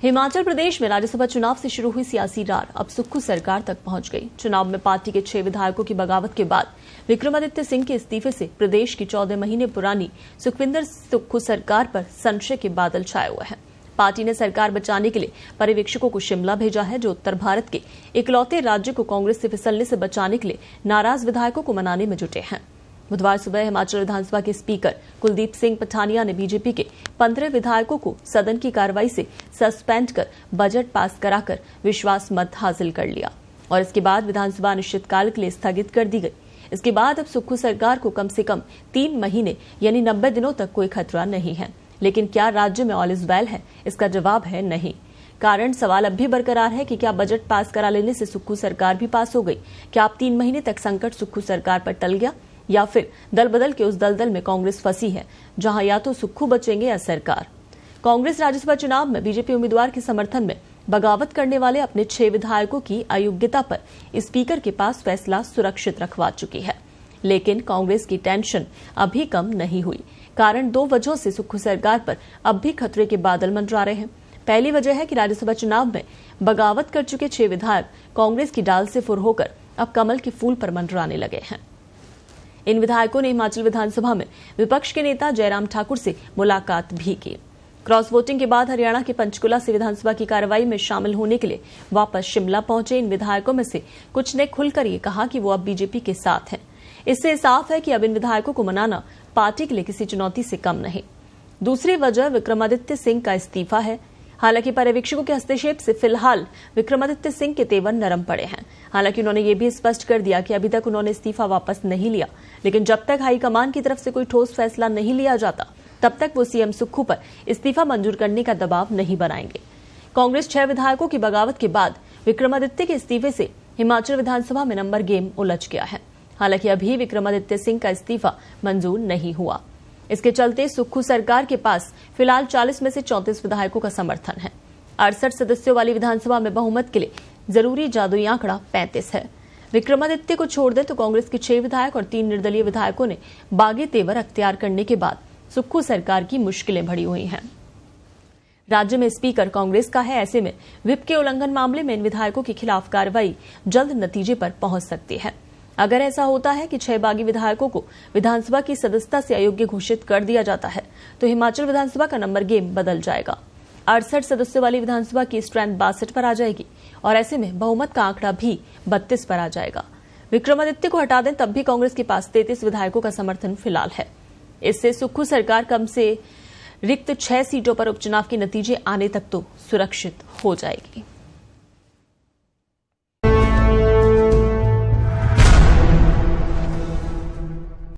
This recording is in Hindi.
हिमाचल प्रदेश में राज्यसभा चुनाव से शुरू हुई सियासी रार अब सुक्खू सरकार तक पहुंच गई। चुनाव में पार्टी के 6 विधायकों की बगावत के बाद विक्रमादित्य सिंह के इस्तीफे से प्रदेश की 14 महीने पुरानी सुखविंदर सुक्खू सरकार पर संशय के बादल छाए हुए हैं। पार्टी ने सरकार बचाने के लिए पर्यवेक्षकों को शिमला भेजा है, जो उत्तर भारत के इकलौते राज्य को कांग्रेस से फिसलने से बचाने के लिए नाराज विधायकों को मनाने में जुटे हैं। बुधवार सुबह हिमाचल विधानसभा के स्पीकर कुलदीप सिंह पठानिया ने बीजेपी के 15 विधायकों को सदन की कार्रवाई से सस्पेंड कर बजट पास कराकर विश्वास मत हासिल कर लिया और इसके बाद विधानसभा अनिश्चितकाल के लिए स्थगित कर दी गई। इसके बाद अब सुक्खू सरकार को कम से कम 3 महीने यानी 90 दिनों तक कोई खतरा नहीं है। लेकिन क्या राज्य में ऑल इज वेल है? इसका जवाब है नहीं। कारण सवाल अब भी बरकरार है कि क्या बजट पास करा लेने से सुक्खू सरकार भी पास हो गई? क्या अब 3 महीने तक संकट सुक्खू सरकार पर टल गया, या फिर दल बदल के उस दलदल में कांग्रेस फंसी है जहां या तो सुक्खू बचेंगे या सरकार? कांग्रेस राज्यसभा चुनाव में बीजेपी उम्मीदवार के समर्थन में बगावत करने वाले अपने 6 विधायकों की अयोग्यता पर स्पीकर के पास फैसला सुरक्षित रखवा चुकी है। लेकिन कांग्रेस की टेंशन अभी कम नहीं हुई। कारण 2 वजहों से सुक्खू सरकार पर अब भी खतरे के बादल मंडरा रहे हैं। पहली वजह है कि राज्यसभा चुनाव में बगावत कर चुके 6 विधायक कांग्रेस की डाल से फुर होकर अब कमल के फूल पर मंडराने लगे हैं। इन विधायकों ने हिमाचल विधानसभा में विपक्ष के नेता जयराम ठाकुर से मुलाकात भी की। क्रॉस वोटिंग के बाद हरियाणा के पंचकुला से विधानसभा की कार्रवाई में शामिल होने के लिए वापस शिमला पहुंचे इन विधायकों में से कुछ ने खुलकर ये कहा कि वो अब बीजेपी के साथ हैं। इससे साफ है कि अब इन विधायकों को मनाना पार्टी के लिए किसी चुनौती से कम नहीं। दूसरी वजह विक्रमादित्य सिंह का इस्तीफा है। हालांकि पर्यवेक्षकों के हस्तक्षेप से फिलहाल विक्रमादित्य सिंह के तेवर नरम पड़े हैं। हालांकि उन्होंने ये भी स्पष्ट कर दिया कि अभी तक उन्होंने इस्तीफा वापस नहीं लिया, लेकिन जब तक हाईकमान की तरफ से कोई ठोस फैसला नहीं लिया जाता तब तक वो सीएम सुक्खू पर इस्तीफा मंजूर करने का दबाव नहीं बनाएंगे। कांग्रेस 6 विधायकों की बगावत के बाद विक्रमादित्य के इस्तीफे से हिमाचल विधानसभा में नंबर गेम उलझ गया है। हालांकि अभी विक्रमादित्य सिंह का इस्तीफा मंजूर नहीं हुआ। इसके चलते सुक्खू सरकार के पास फिलहाल 40 में से 34 विधायकों का समर्थन है। 68 सदस्यों वाली विधानसभा में बहुमत के लिए जरूरी जादुई आंकड़ा 35 है। विक्रमादित्य को छोड़ दे तो कांग्रेस के 6 विधायक और 3 निर्दलीय विधायकों ने बागी तेवर अख्तियार करने के बाद सुक्खू सरकार की मुश्किलें बढ़ी हुई हैं। राज्य में स्पीकर कांग्रेस का है, ऐसे में व्हिप के उल्लंघन मामले में इन विधायकों के खिलाफ कार्रवाई जल्द नतीजे पर पहुंच सकती है। अगर ऐसा होता है कि 6 बागी विधायकों को विधानसभा की सदस्यता से अयोग्य घोषित कर दिया जाता है तो हिमाचल विधानसभा का नंबर गेम बदल जाएगा। 68 सदस्यों वाली विधानसभा की स्ट्रेंथ 62 पर आ जाएगी और ऐसे में बहुमत का आंकड़ा भी 32 पर आ जाएगा। विक्रमादित्य को हटा दें तब भी कांग्रेस के पास 33 विधायकों का समर्थन फिलहाल है। इससे सुक्खू सरकार कम से रिक्त 6 सीटों पर उपचुनाव के नतीजे आने तक तो सुरक्षित हो जाएगी।